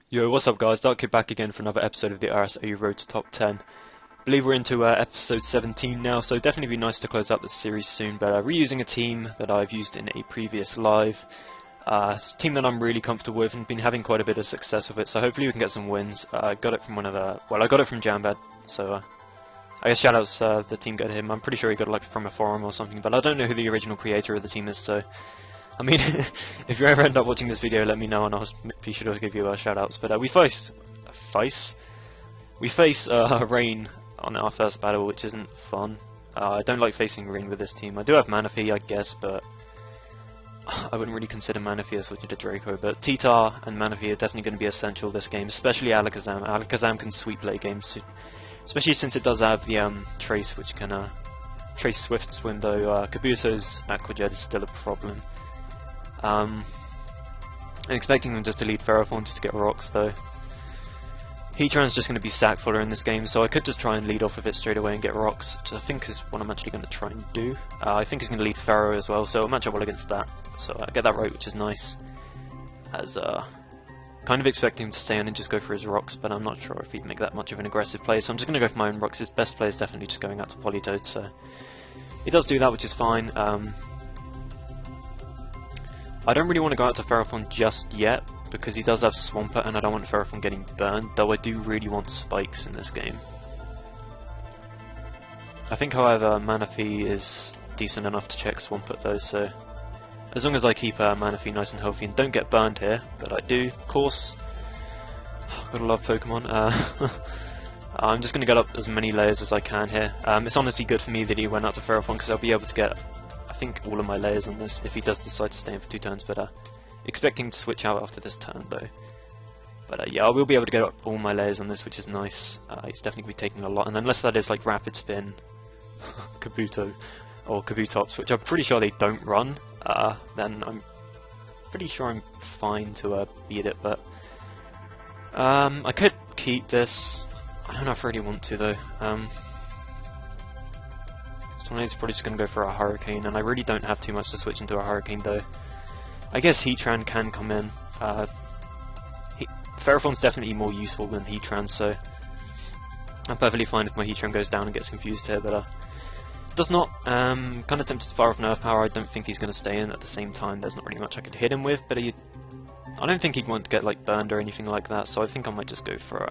Yo, what's up guys? Dark Kid back again for another episode of the ORAS Road to Top 10. I believe we're into episode 17 now, so definitely be nice to close out this series soon, but reusing a team that I've used in a previous live. It's a team that I'm really comfortable with and been having quite a bit of success with it, so hopefully we can get some wins. I got it from I got it from Jambad, so I guess shoutouts the team got him. I'm pretty sure he got it like from a forum or something, but I don't know who the original creator of the team is, so I mean, if you ever end up watching this video, let me know and I'll be sure to give you shoutouts. But we face Rain on our first battle, which isn't fun. I don't like facing Rain with this team. I do have Manaphy, I guess, but I wouldn't really consider Manaphy as switching to Draco. But T-Tar and Manaphy are definitely going to be essential this game, especially Alakazam. Alakazam can sweep late games, especially since it does have the Trace, which can Trace Swift Swim, though Kabuto's Aqua Jet is still a problem. I'm expecting them just to lead Ferrothorn just to get rocks though. Heatran's just going to be sack fodder in this game, so I could just try and lead off of it straight away and get rocks, which I think is what I'm actually going to try and do. I think he's going to lead Ferro as well, so I'll match up well against that. So I get that right, which is nice. As kind of expecting him to stay on and just go for his rocks, but I'm not sure if he'd make that much of an aggressive play, so I'm just going to go for my own rocks. His best play is definitely just going out to Politoed, so he does do that, which is fine. I don't really want to go out to Ferrothorn just yet, because he does have Swampert and I don't want Ferrothorn getting burned, though I do really want spikes in this game. I think, however, Manaphy is decent enough to check Swampert though, so as long as I keep Manaphy nice and healthy and don't get burned here, but I do, of course. Gotta love Pokémon. I'm just going to get up as many layers as I can here. It's honestly good for me that he went out to Ferrothorn, because I'll be able to get I think all of my layers on this if he does decide to stay in for 2 turns, but expecting to switch out after this turn though. But yeah, I will be able to get up all my layers on this, which is nice. He's definitely going to be taking a lot, and unless that is like Rapid Spin, Kabuto, or Kabutops, which I'm pretty sure they don't run, then I'm pretty sure I'm fine to beat it, but I could keep this. I don't know if I really want to though. Tornado's probably just going to go for a Hurricane, and I really don't have too much to switch into a Hurricane though. I guess Heatran can come in. Ferrothorn's definitely more useful than Heatran, so I'm perfectly fine if my Heatran goes down and gets confused here, but does not. Kind of tempted to fire off Nerf Power. I don't think he's going to stay in at the same time. There's not really much I could hit him with, but I don't think he'd want to get like burned or anything like that, so I think I might just go for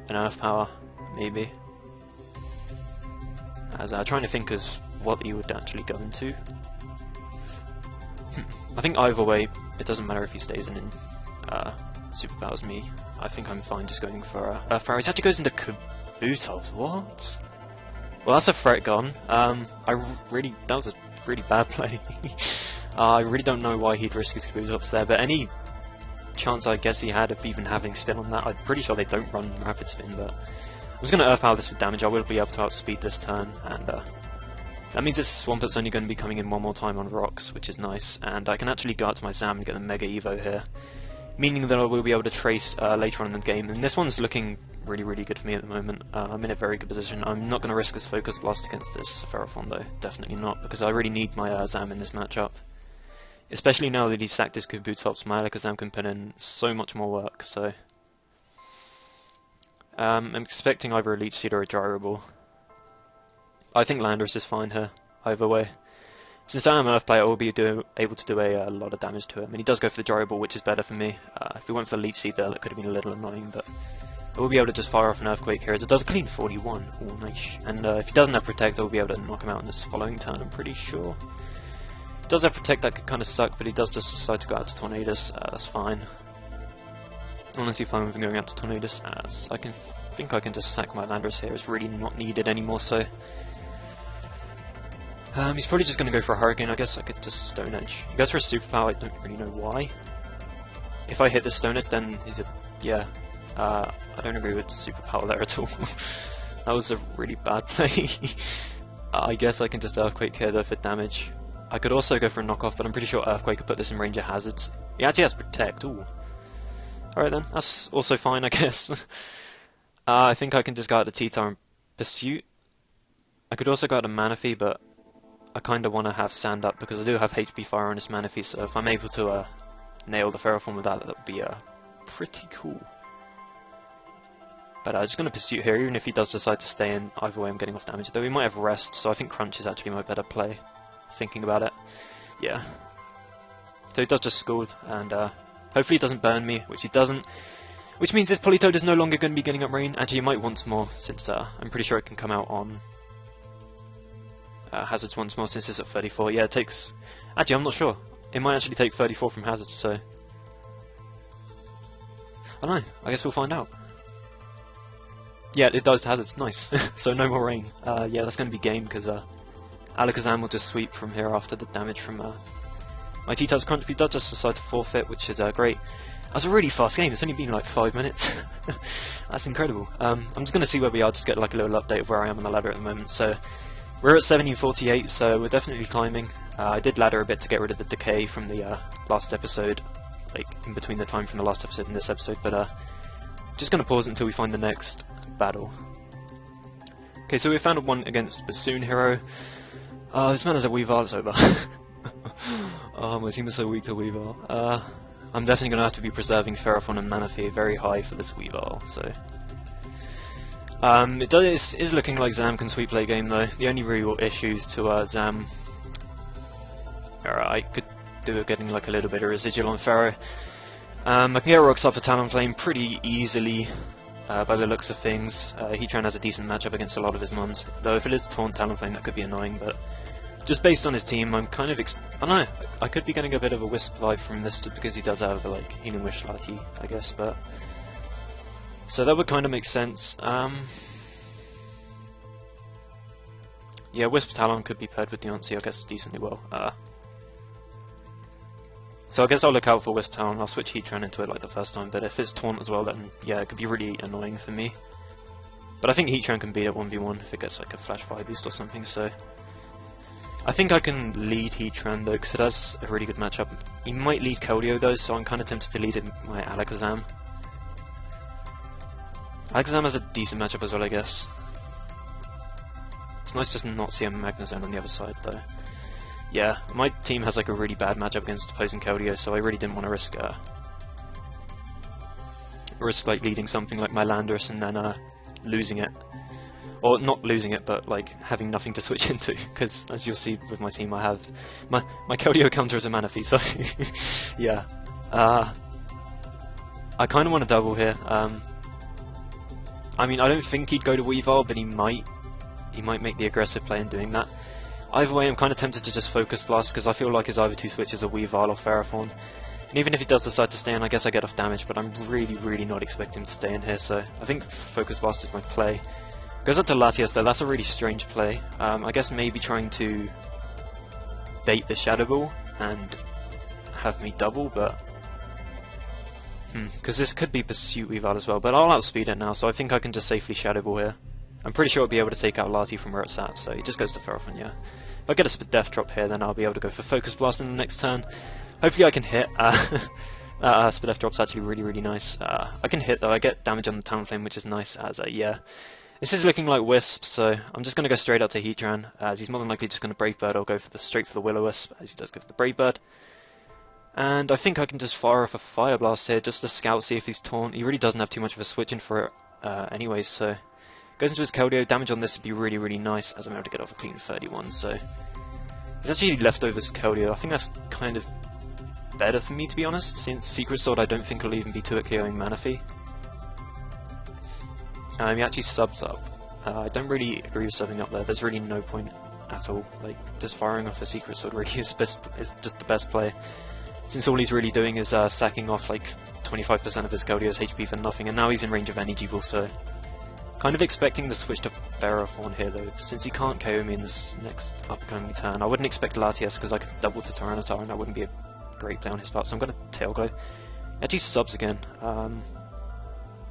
an Earth Power, maybe. As trying to think as what he would actually go into. I think either way, it doesn't matter if he stays in superpowers me. I think I'm fine just going for Earth Power. He actually goes into Kabutops. What? Well, that's a threat gone. That was a really bad play. I really don't know why he'd risk his Kabutops there, but any chance I guess he had of even having spin on that, I'm pretty sure they don't run Rapid Spin, but I'm just going to Earth Power this for damage. I will be able to outspeed this turn, and that means this Swampert's only going to be coming in one more time on rocks, which is nice, and I can actually go out to my Zam and get a Mega Evo here, meaning that I will be able to trace later on in the game, and this one's looking really, really good for me at the moment. I'm in a very good position. I'm not going to risk this Focus Blast against this Ferrothorn though, definitely not, because I really need my Zam in this matchup. Especially now that he's stacked his Kabutops, my Alakazam can put in so much more work, so I'm expecting either a Leech Seed or a Gyro Ball. I think Landorus is fine here, either way. Since I am an Earth player, I will be able to do a lot of damage to him, and he does go for the Gyro Ball, which is better for me. If we went for the Leech Seed there, that could have been a little annoying, but I will be able to just fire off an Earthquake here, as it does a clean 41. Oh, nice. And if he doesn't have Protect, I will be able to knock him out in this following turn, I'm pretty sure. He does have Protect, that could kind of suck, but he does just decide to go out to Tornadus, that's fine. Honestly fine with him going out to Tornadus, as I think I can just sack my Landorus here, it's really not needed anymore, so he's probably just going to go for a Hurricane. I guess I could just Stone Edge. He goes for a Superpower, I don't really know why. If I hit this Stone Edge, then he's a... yeah. I don't agree with Superpower there at all. That was a really bad play. I guess I can just Earthquake here though for damage. I could also go for a knockoff, but I'm pretty sure Earthquake could put this in range of hazards. He actually has Protect, ooh. Alright then, that's also fine I guess. I think I can just go out to T-Tar and Pursuit. I could also go out to Manaphy, but I kind of want to have Sand Up because I do have HP Fire on this Manaphy, so if I'm able to nail the Ferrothorn with that, that would be pretty cool. But I'm just going to Pursuit here, even if he does decide to stay in. Either way, I'm getting off damage. Though he might have Rest, so I think Crunch is actually my better play. Thinking about it. Yeah. So he does just Scald, and hopefully he doesn't burn me, which he doesn't. Which means this Politoed is no longer going to be getting up rain. Actually, he might once more, since I'm pretty sure it can come out on Hazards once more, since it's at 34. Yeah, it takes... Actually, I'm not sure. It might actually take 34 from Hazards, so... I don't know. I guess we'll find out. Yeah, it does to Hazards. Nice. So no more rain. Yeah, that's going to be game, because Alakazam will just sweep from here after the damage from my T-Taz Crunch. But he does just decide to forfeit, which is great. That was a really fast game. It's only been like 5 minutes. That's incredible. I'm just going to see where we are, just get like a little update of where I am on the ladder at the moment. So we're at 1748, so we're definitely climbing. I did ladder a bit to get rid of the decay from the last episode, like in between the time from the last episode and this episode, but just going to pause it until we find the next battle. Okay, so we found one against Bassoon Hero. This man has a Weavile, it's over. Oh, my team is so weak to Weavile. I'm definitely going to have to be preserving Ferrothorn and Manaphy very high for this Weavile, so... it is looking like Zam can sweep late game though. The only real issues to Zam... I could do it getting like a little bit of residual on Ferro. I can get Rocks up for Talonflame pretty easily, by the looks of things. Heatran has a decent matchup against a lot of his mons, though if it is Taunt Talonflame that could be annoying, but... Just based on his team, I'm kind of I don't know, I could be getting a bit of a Wisp vibe from this just because he does have like Healing Wish Lati, I guess, but... So that would kind of make sense. Yeah, Wisp Talon could be paired with Deontay, I guess, decently well. So I guess I'll look out for Wisp Talon, I'll switch Heatran into it like the first time, but if it's Taunt as well, then yeah, it could be really annoying for me. But I think Heatran can beat it 1v1 if it gets like a Flash Fire Boost or something, so... I think I can lead Heatran though, because it has a really good matchup. He might lead Keldeo though, so I'm kind of tempted to lead my Alakazam. Alakazam has a decent matchup as well, I guess. It's nice to not see a Magnezone on the other side though. Yeah, my team has like a really bad matchup against opposing Keldeo, so I really didn't want to risk like leading something like my Landorus and then losing it. Or not losing it, but like having nothing to switch into, because as you'll see with my team, I have my Keldeo counter as a Manaphy, so yeah. I kind of want to double here. I mean, I don't think he'd go to Weavile, but he might make the aggressive play in doing that. Either way, I'm kind of tempted to just Focus Blast, because I feel like his either two switches are Weavile or Ferrothorn. And even if he does decide to stay in, I guess I get off damage, but I'm really not expecting him to stay in here, so I think Focus Blast is my play. Goes up to Latias though, that's a really strange play. I guess maybe trying to bait the Shadow Ball and have me double, but... because this could be Pursuit Weavile as well, but I'll outspeed it now, so I think I can just safely Shadow Ball here. I'm pretty sure I'll be able to take out Lati from where it's at, so he just goes to Ferrothorn, yeah. If I get a Death Drop here, then I'll be able to go for Focus Blast in the next turn. Hopefully I can hit. Death Drop's actually really nice. I can hit though, I get damage on the Talonflame, which is nice, as yeah. This is looking like Wisp, so I'm just going to go straight out to Heatran, as he's more than likely just going to Brave Bird or go for straight for the Will-O-Wisp, as he does go for the Brave Bird. And I think I can just fire off a Fire Blast here, just to scout, see if he's Taunt. He really doesn't have too much of a switch in for it anyways, so... Goes into his Keldeo, damage on this would be really nice, as I'm able to get off a clean 31, so... It's actually Leftovers Keldeo. I think that's kind of better for me, to be honest, since Secret Sword I don't think will even be 2-hit KOing Manaphy. He actually subs up. I don't really agree with subbing up there. There's really no point at all. Like, just firing off a Secret Sword really is just the best play. Since all he's really doing is sacking off like 25% of his Keldeo's HP for nothing, and now he's in range of Energy Ball, so... Kind of expecting the switch to Ferrothorn here though, since he can't KO me in this next upcoming turn. I wouldn't expect Latias because I could double to Tyranitar and that wouldn't be a great play on his part, so I'm going to Tail Glow. He actually subs again.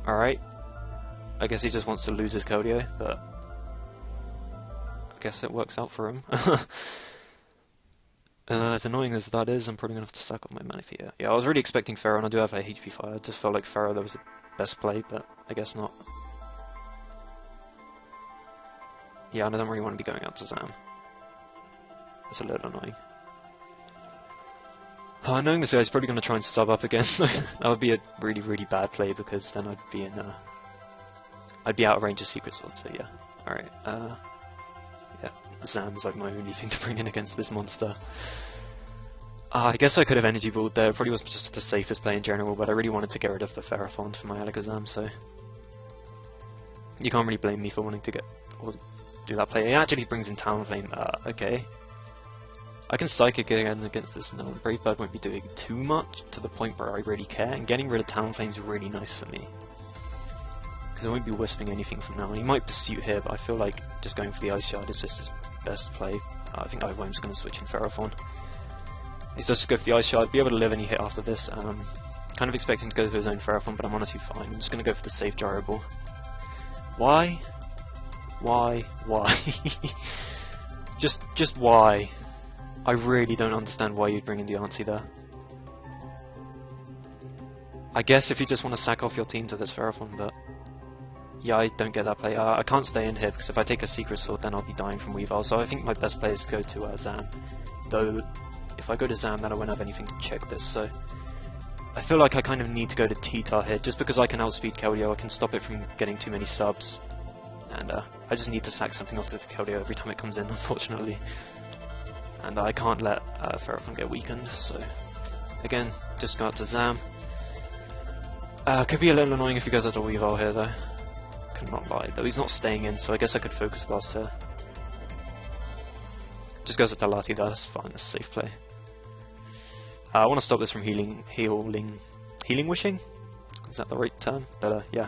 Alright. I guess he just wants to lose his Keldeo, but I guess it works out for him. As annoying as that is, I'm probably going to have to sack off my Manaphy here. Yeah, I was really expecting Ferro, and I do have a HP Fire. I just felt like Ferro that was the best play, but I guess not. Yeah, and I don't really want to be going out to Zam. It's a little annoying. Knowing this guy's probably going to try and sub up again, that would be a really, really bad play, because then I'd be in, I'd be out of range of Secret Sword, so yeah. Alright, yeah, Zam is like my only thing to bring in against this monster. I guess I could have Energy Balled there, it probably was just the safest play in general, but I really wanted to get rid of the Ferrophant for my Alakazam, so... You can't really blame me for wanting to get, or do that play. He actually brings in Talonflame, okay. I can Psychic again against this now. Brave Bird won't be doing too much to the point where I really care, and getting rid of Talonflame is really nice for me. Because I won't be Wisping anything from now on. He might Pursuit here, but I feel like just going for the Ice Shard is just his best play. I think Ivyworm's going to switch in Ferrophant. He's just go for the Ice Shard, be able to live any hit after this. Kind of expecting to go for his own Ferrophant, but I'm honestly fine. I'm just going to go for the safe Gyro Ball. Why? Why? Just why? I really don't understand why you'd bring in the Diancie there. I guess if you just want to sack off your team to this Ferrophant, but... Yeah, I don't get that play. I can't stay in here, because if I take a Secret Sword, then I'll be dying from Weavile, so I think my best play is to go to Zam. Though, if I go to Zam, then I won't have anything to check this, so... I feel like I kind of need to go to T-Tar here, just because I can outspeed Keldeo, I can stop it from getting too many subs. And I just need to sack something off to the Keldeo every time it comes in, unfortunately. And I can't let Ferrophant get weakened, so... Again, just go out to Zam. Could be a little annoying if he goes out to Weavile here, though. Could not lie, though he's not staying in, so I guess I could Focus Blast here. Just goes out to Lati there, that's fine, that's a safe play. I want to stop this from healing wishing? Is that the right term? But yeah.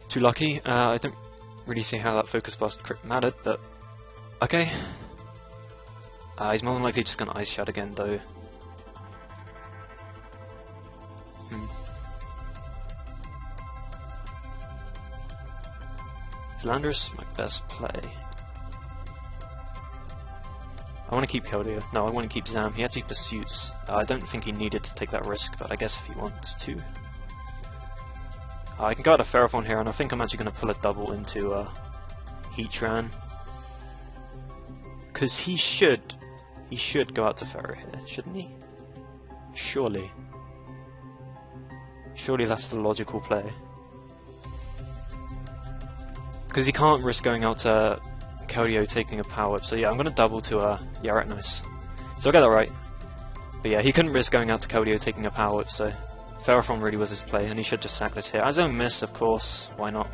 Too lucky. I don't really see how that Focus Blast crit mattered, but... Okay. He's more than likely just going to Ice Shard again, though. Is Landorus my best play? I want to keep Keldeo. No, I want to keep Zam. He actually Pursuits. I don't think he needed to take that risk, but I guess if he wants to. I can go out a Ferrophant here, and I think I'm actually going to pull a double into Heatran. Because he should go out to Ferro here, shouldn't he? Surely. Surely that's the logical play. Because he can't risk going out to Keldeo taking a power up, so yeah, I'm going to double to yeah, right, nice. So I get that right. But yeah, he couldn't risk going out to Keldeo taking a power up, so Ferrophant really was his play, and he should just sack this here. As a miss, of course, why not?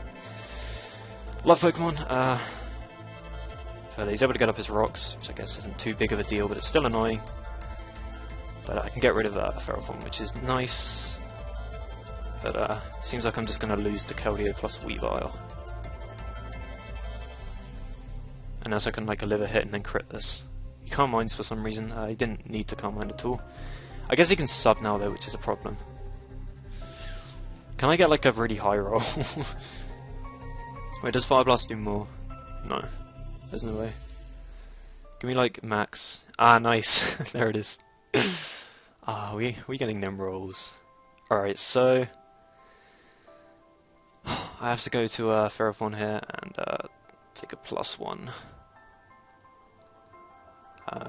Love Pokemon. He's able to get up his rocks, which I guess isn't too big of a deal, but it's still annoying. But I can get rid of Ferrophant, which is nice. But seems like I'm just going to lose to Keldeo plus Weavile. Unless I can like a liver hit and then crit this. He can't mines for some reason. He didn't need to can't mine at all. I guess he can sub now though, which is a problem. Can I get like a really high roll? Wait, does Fire Blast do more? No. There's no way. Give me like max. Ah, nice. There it is. We getting them rolls. Alright, so I have to go to Ferrophant here and take a +1.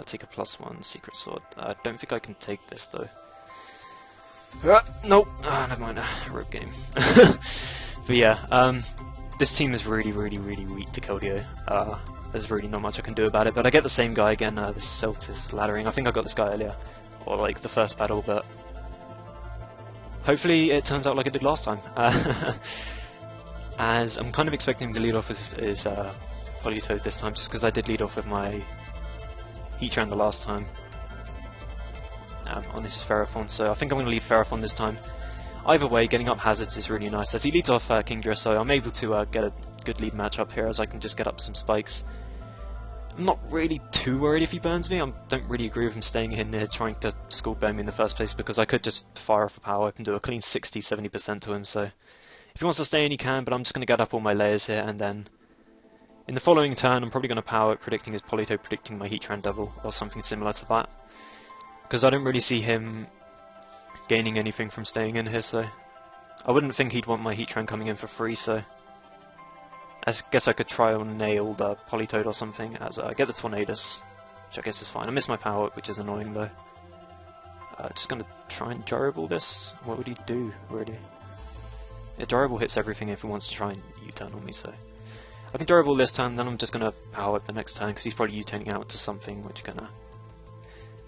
Take a +1 Secret Sword. I don't think I can take this though. Nope. Never mind. Rogue game. But yeah, this team is really weak to Keldeo. There's really not much I can do about it, but I get the same guy again, this Celtis laddering. I think I got this guy earlier, or like the first battle, but hopefully it turns out like it did last time. As I'm kind of expecting to lead off is Politoed this time, just because I did lead off with my Heatran the last time on his Ferrophant, so I think I'm going to lead Ferrophant this time. Either way, getting up hazards is really nice, as he leads off Kingdra, so I'm able to get a good lead matchup here, as I can just get up some spikes. I'm not really too worried if he burns me. I don't really agree with him staying in here trying to skull burn me in the first place, because I could just fire off a power up and do a clean 60-70% to him, so if he wants to stay in he can, but I'm just going to get up all my layers here, and then in the following turn I'm probably going to power up predicting his Politoed, predicting my Heatran double, or something similar to that, because I don't really see him gaining anything from staying in here, so I wouldn't think he'd want my Heatran coming in for free, so I guess I could try and nail the Politoed or something as I get the Tornadus, which I guess is fine. I missed my power up, which is annoying though. Just gonna try and gyro ball this. What would he do, really? Yeah, gyro ball hits everything if he wants to try and U-turn on me, so... I can gyro ball this turn, then I'm just gonna power up the next turn, because he's probably U-turning out to something, which gonna...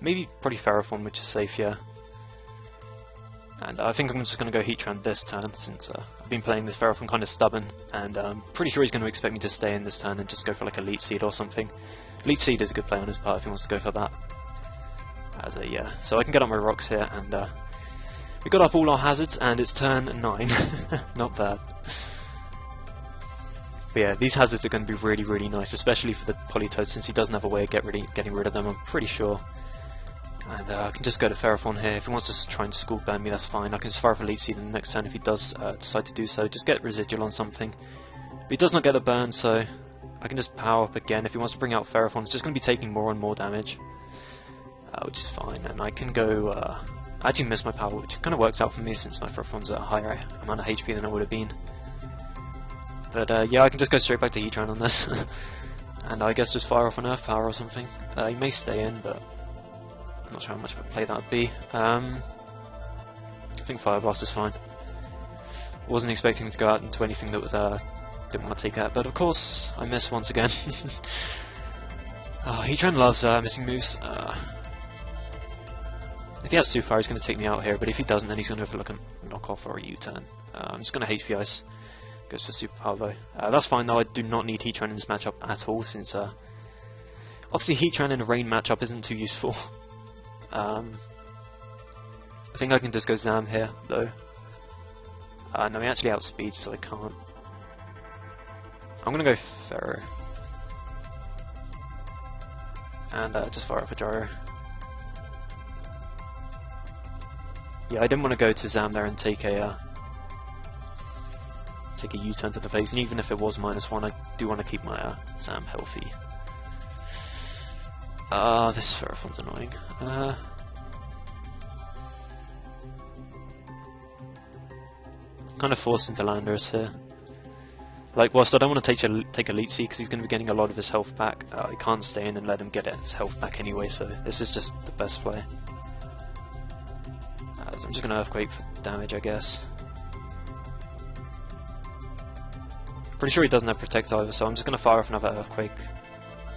Maybe probably Ferrothorn, which is safe, yeah. And I think I'm just gonna go Heatran this turn, since I've been playing this Ferrothorn kind of stubborn, and I'm pretty sure he's gonna expect me to stay in this turn and just go for like a Leech Seed or something. Leech Seed is a good play on his part if he wants to go for that. Yeah, so I can get up my rocks here, and we got up all our hazards, and it's turn 9. Not bad. But yeah, these hazards are going to be really, really nice, especially for the Politoed, since he doesn't have a way of getting rid of them, I'm pretty sure. And I can just go to Ferrothorn here. If he wants to try and School Burn me, that's fine. I can just fire off a Leech Seed in the next turn if he does decide to do so. Just get Residual on something. But he does not get the burn, so I can just power up again. If he wants to bring out Ferrothorn, it's just going to be taking more and more damage. Which is fine, and I can go, I actually missed my power, which kind of works out for me since my Ferrothorn's at a higher amount of HP than it would have been. But yeah, I can just go straight back to Heatran on this, and I guess just fire off an Earth Power or something. He may stay in, but I'm not sure how much of a play that would be. I think Fire Blast is fine. Wasn't expecting him to go out into anything that was, didn't want to take that, but of course, I miss once again. Oh, Heatran loves missing moves. If he has Super Fire, he's going to take me out here, but if he doesn't, then he's going to have like a knockoff or a U-turn. I'm just going to HP Ice. Goes for Super Power though. That's fine though, I do not need Heatran in this matchup at all, since obviously Heatran in a rain matchup isn't too useful. I think I can just go Zam here though. No, he actually outspeeds, so I can't. I'm going to go Ferro. And just fire off a Gyro. Yeah, I didn't want to go to Zam there and take a U-turn to the face, and even if it was -1, I do want to keep my Zam healthy. This Ferrothorn's annoying. Kind of forced into Landorus here. Like, whilst I don't want to take a Leech Seed because he's going to be getting a lot of his health back, I can't stay in and let him get his health back anyway, so this is just the best play. So I'm just going to Earthquake for damage, I guess. Pretty sure he doesn't have Protect either, so I'm just going to fire off another Earthquake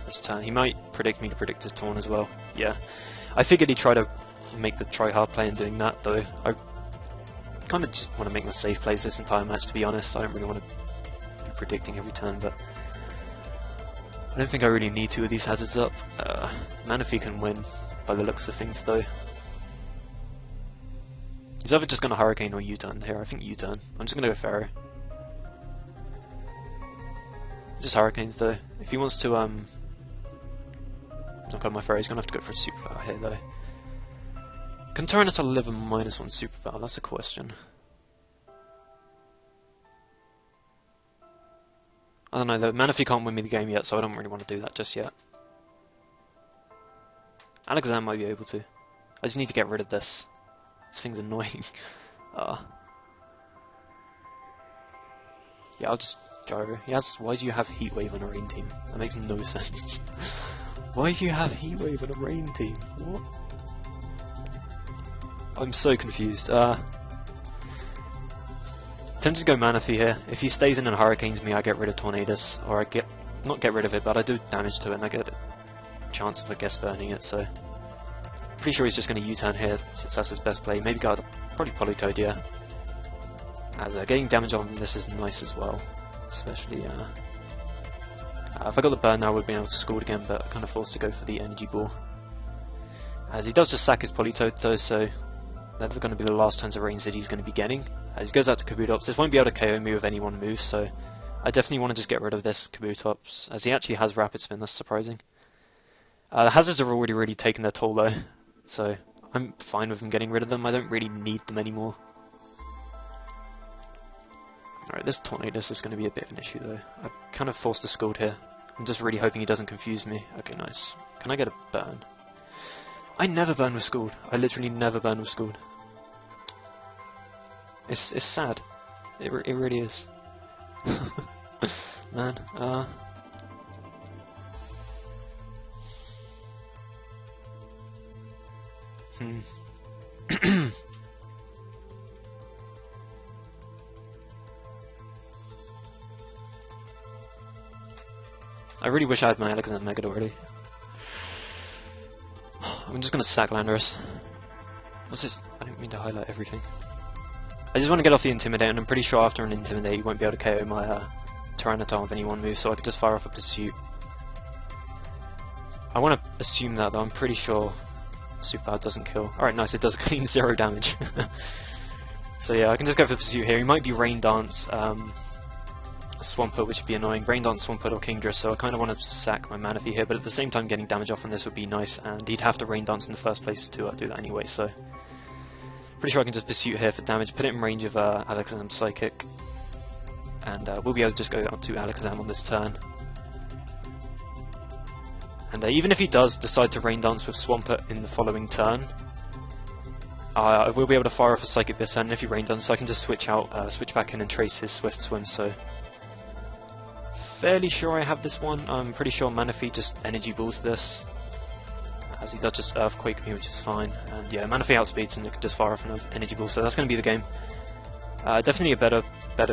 this turn. He might predict me to predict his Taunt as well. Yeah. I figured he'd try to make the try-hard play in doing that, though. I kind of just want to make my safe plays this entire match, to be honest. I don't really want to be predicting every turn, but I don't think I really need to with these hazards up. Manaphy can win by the looks of things, though. He's either just going to Hurricane or U-turn here. I think U-turn. I'm just going to go Ferro. Just Hurricanes, though. If he wants to knock out my Ferro, he's going to have to go for a Super Power here, though. Can Tyranitar live a -1 Super Power? That's a question. I don't know, though. Manaphy can't win me the game yet, so I don't really want to do that just yet. Alakazam might be able to. I just need to get rid of this. This thing's annoying. Yeah, I'll just Gyro. Yes, why do you have Heat Wave on a Rain team? That makes no sense. Why do you have Heat Wave on a Rain team? What? I'm so confused. Tempted to go Manaphy here. If he stays in and Hurricanes me, I get rid of Tornadus. Or I get... not get rid of it, but I do damage to it and I get a chance of, I guess, burning it, so... Pretty sure he's just going to U-turn here, since that's his best play. Maybe go probably Politoed, yeah. As getting damage on this is nice as well. Especially, if I got the burn now I would have been able to score again, but I'm kind of forced to go for the Energy Ball. As he does just sack his Politoed though, so they're going to be the last turns of range that he's going to be getting. As he goes out to Kabutops, this won't be able to KO me with any one move, so I definitely want to just get rid of this Kabutops, as he actually has Rapid Spin, that's surprising. The hazards have already really taken their toll though, so I'm fine with him getting rid of them. I don't really need them anymore. Alright, this Tornadus is going to be a bit of an issue though. I'm kind of forced to Scald here. I'm just really hoping he doesn't confuse me. Okay, nice. Can I get a burn? I never burn with Scald. I literally never burn with Scald. It's sad. It really is. Man, I really wish I had my Alexander Megad already. I'm just gonna sack Landorus. What's this? I didn't mean to highlight everything. I just want to get off the Intimidate, and I'm pretty sure after an Intimidate you won't be able to KO my Tyranitar with any one move, so I could just fire off a Pursuit. I want to assume that, though. I'm pretty sure Super Bad doesn't kill. Alright, nice, it does a clean 0 damage. So yeah, I can just go for Pursuit here. He might be Rain Dance, Swampert, which would be annoying. Rain Dance, Swampert, or Kingdra, so I kind of want to sack my Manaphy here, but at the same time getting damage off on this would be nice, and he'd have to Rain Dance in the first place to do that anyway, so... Pretty sure I can just Pursuit here for damage, put it in range of Alakazam's Psychic, and we'll be able to just go out to Alakazam on this turn. And even if he does decide to Rain Dance with Swampert in the following turn, I will be able to fire off a Psychic this turn, and if he Rain Dance, I can just switch back in and trace his Swift Swim, so... Fairly sure I have this one. I'm pretty sure Manaphy just Energy Balls this, as he does just Earthquake me, which is fine. And yeah, Manaphy outspeeds and it can just fire off another Energy Ball, so that's going to be the game. Definitely a better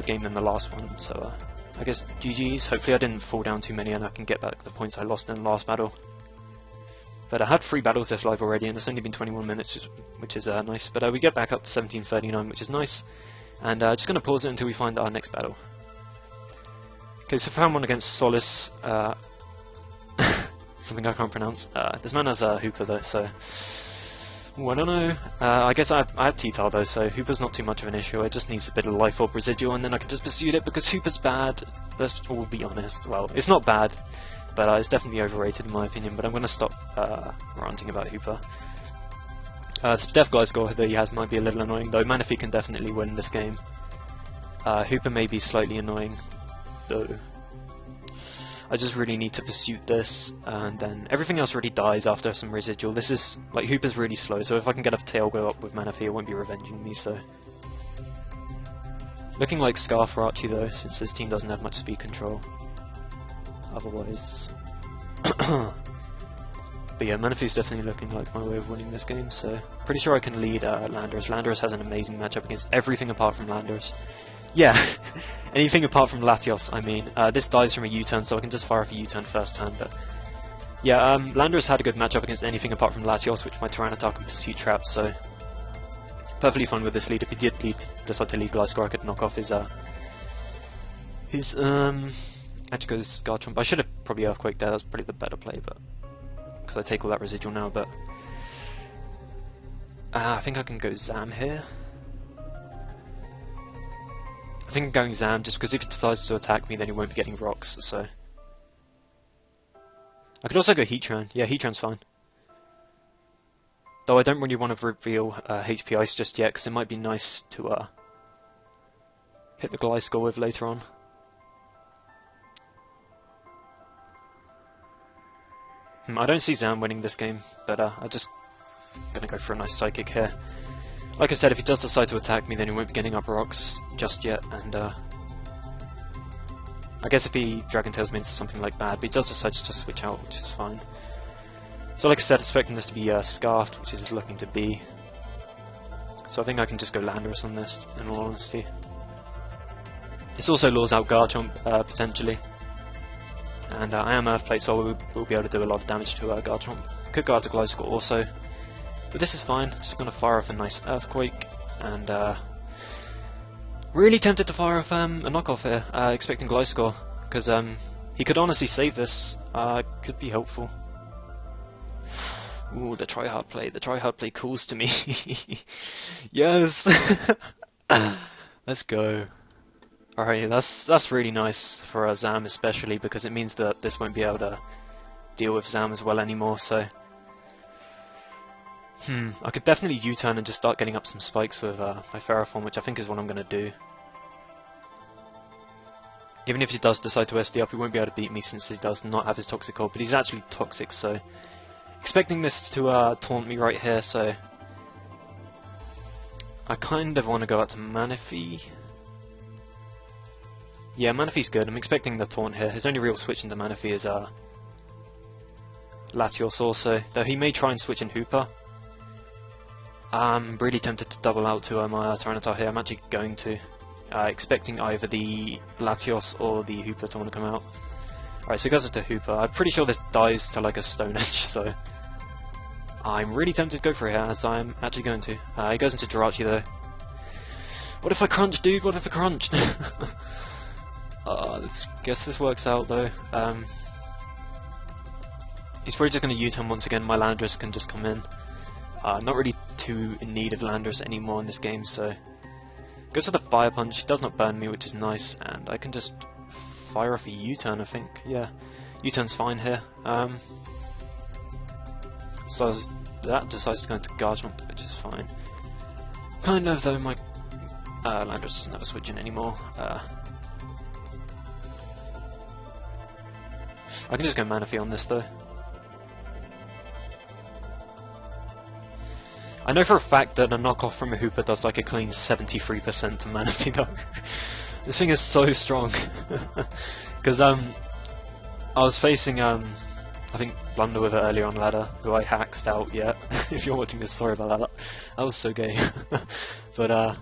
game than the last one, so I guess GG's. Hopefully I didn't fall down too many and I can get back the points I lost in the last battle. But I had 3 battles this live already, and it's only been 21 minutes, which is nice. But we get back up to 1739, which is nice. And just going to pause it until we find our next battle. Okay, so found one against Solace. Something I can't pronounce. This man has Hooper though, so... Ooh, I don't know. I guess I have T-Tar though, so Hooper's not too much of an issue. It just needs a bit of Life Orb Residual, and then I can just pursue it, because Hooper's bad. Let's all be honest. Well, it's not bad, but it's definitely overrated in my opinion, but I'm going to stop ranting about Hooper. The Death Gliscor that he has might be a little annoying, though Manaphy can definitely win this game. Hooper may be slightly annoying, though. I just really need to pursue this, and then everything else really dies after some residual. This is, like, Hooper's really slow, so if I can get a tail go up with Manaphy, it won't be revenging me, so... Looking like Scar for Archie, though, since his team doesn't have much speed control. Otherwise... But yeah, Manaphy's definitely looking like my way of winning this game, so... Pretty sure I can lead Landorus. Landorus has an amazing matchup against everything apart from Landorus. Yeah, anything apart from Latios, I mean. This dies from a U-turn, so I can just fire off a U-turn first turn, but... Yeah, Landorus had a good matchup against anything apart from Latios, which my Tyranitar can Pursuit Trap, so... Perfectly fine with this lead. If he did decide to lead Gliscor, I could knock off his Achigo's Garchomp. I should have probably Earthquake there, that's probably the better play, but... Because I take all that residual now, but... I think I can go Zam here. I think I'm going Zam just because if he decides to attack me then he won't be getting rocks, so... I could also go Heatran. Yeah, Heatran's fine. Though I don't really want to reveal HP Ice just yet, because it might be nice to hit the Gliscor with later on. I don't see Zam winning this game, but I'm just gonna go for a nice Psychic here. Like I said, if he does decide to attack me, then he won't be getting up rocks just yet, and I guess if he Dragon Tails me into something like bad, but he does decide to just switch out, which is fine. So like I said, expecting this to be Scarfed, which is looking to be. So I think I can just go Landorus on this, in all honesty. This also lures out Garchomp, potentially. And I am Earthplate, so we'll be able to do a lot of damage to Garchomp. Could go out to Gliscor also. But this is fine, just going to fire off a nice Earthquake, and really tempted to fire off a knockoff here, expecting Gliscor, because he could honestly save this, could be helpful. Ooh, the tryhard play calls to me. Yes! Let's go. Alright, that's really nice for Zam especially, because it means that this won't be able to deal with Zam as well anymore, so... I could definitely U-turn and just start getting up some spikes with my Ferroform, which I think is what I'm going to do. Even if he does decide to SD up, he won't be able to beat me since he does not have his Toxic Hold, but he's actually Toxic, so... Expecting this to taunt me right here, so... I kind of want to go out to Manaphy. Yeah, Manaphy's good. I'm expecting the taunt here. His only real switch into Manaphy is Latios also, though he may try and switch in Hooper. I'm really tempted to double out to my Tyranitar here. I'm actually going to. Expecting either the Latios or the Hooper to want to come out. Alright, so he goes into Hooper. I'm pretty sure this dies to like a Stone Edge, so I'm really tempted to go for it here, as I'm actually going to. He goes into Jirachi though. What if I crunch, dude? What if I crunch? Guess this works out though. He's probably just going to U-turn once again. My Landorus can just come in. Not really too in need of Landorus anymore in this game, so goes for the Fire Punch. He does not burn me, which is nice, and I can just fire off a U-turn, I think. Yeah, U-turn's fine here. So that decides to go into Guard Jump, which is fine. Kind of, though, my Landorus doesn't have a switch in anymore. I can just go Manaphy on this, though. I know for a fact that a knockoff from a Hooper does like a clean 73% to Manaphy, though. This thing is so strong. Because I was facing I think Blunder with it earlier on ladder, who I hacked out yet. If you're watching this, sorry about that. That was so gay. But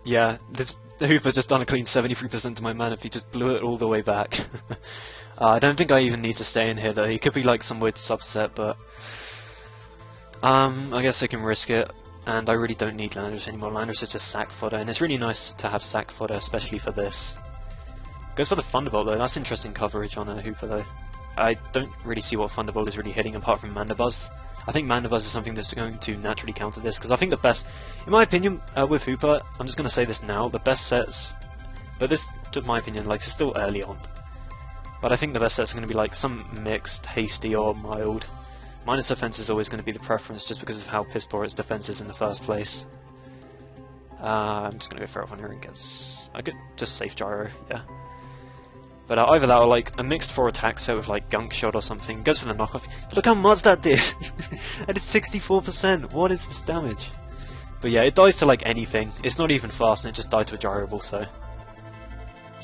yeah, the Hooper just done a clean 73% to my Manaphy, just blew it all the way back. I don't think I even need to stay in here though. He could be like some weird subset, but I guess I can risk it. And I really don't need Landorus anymore. Landorus is just sack fodder, and it's really nice to have sack fodder, especially for this. Goes for the Thunderbolt though. That's interesting coverage on a Hooper though. I don't really see what Thunderbolt is really hitting apart from Mandibuzz. I think Mandibuzz is something that's going to naturally counter this, because I think the best, in my opinion, with Hooper, I'm just going to say this now, the best sets, but this, to my opinion, like, it's still early on. But I think the best sets are going to be like some mixed, hasty, or mild. Minus defense is always going to be the preference, just because of how piss poor its defense is in the first place. I'm just going to go Ferroth on here and get... I could just safe Gyro, yeah. But either that or like a mixed 4 attack set with like Gunk Shot or something. Goes for the knockoff. Look how much that did! That is 64%! What is this damage? But yeah, it dies to like anything. It's not even fast and it just died to a Gyro Ball, so...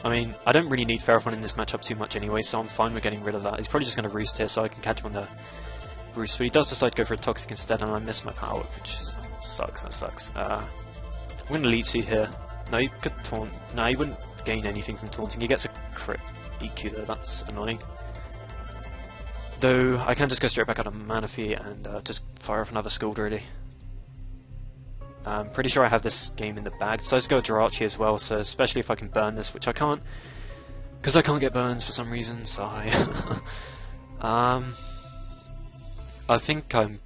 I mean, I don't really need Ferroth in this matchup too much anyway, so I'm fine with getting rid of that. He's probably just going to Roost here so I can catch him on the Roost. But he does decide to go for a Toxic instead and I miss my power, which sucks, that sucks. I'm going to Leech Seed here. No, he could taunt. No, he wouldn't gain anything from taunting. He gets a crit EQ though, that's annoying. Though, I can just go straight back out of Manaphy and just fire off another Scald really. I'm pretty sure I have this game in the bag, so I just go Jirachi as well, so especially if I can burn this, which I can't, because I can't get burns for some reason, so I think I'm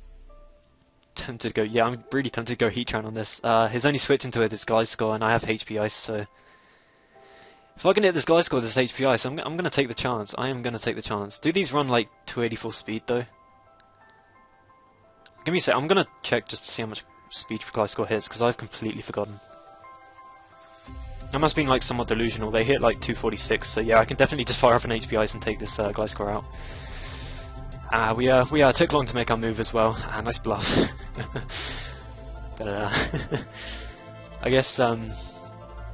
tempted to go, yeah, I'm really tempted to go Heatran on this. His only switch into it is Gliscor, and I have HP Ice, so if I can hit this Gliscor with this HP Ice, I'm going to take the chance. I am going to take the chance. Do these run like 284 speed though? Give me a sec, I'm going to check just to see how much speed Gliscor hits, because I've completely forgotten. I must have been like somewhat delusional. They hit like 246, so yeah, I can definitely just fire off an HP Ice and take this Gliscor out. We took long to make our move as well. Nice bluff. But I guess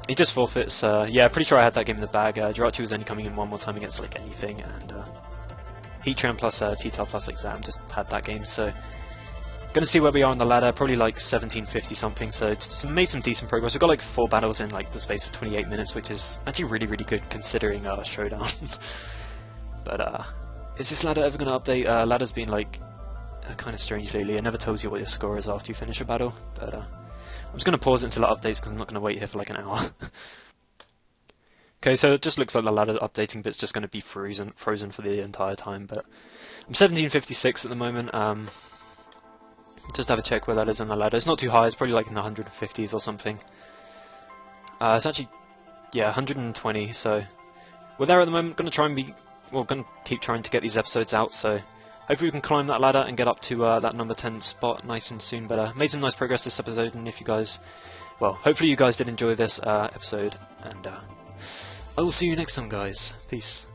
he just forfeits. Yeah, pretty sure I had that game in the bag. Jirachi was only coming in one more time against like anything, and Heatran plus T-Tar plus Exam just had that game. So gonna see where we are on the ladder. Probably like 1750 something. So it's made some decent progress. We've got like 4 battles in like the space of 28 minutes, which is actually really good considering Showdown. But is this ladder ever going to update? Ladder's been like kind of strange lately. It never tells you what your score is after you finish a battle. But I'm just going to pause it until it updates because I'm not going to wait here for like an hour. Okay, so it just looks like the ladder updating bit's just going to be frozen for the entire time. But I'm 1756 at the moment. Just have a check where that is on the ladder. It's not too high. It's probably like in the 150s or something. It's actually, yeah, 120. So we're there at the moment. Going to try and be. Well, going to keep trying to get these episodes out, so hopefully we can climb that ladder and get up to that number 10 spot nice and soon. But made some nice progress this episode, and if you guys, well, hopefully you guys did enjoy this episode, and I will see you next time, guys. Peace.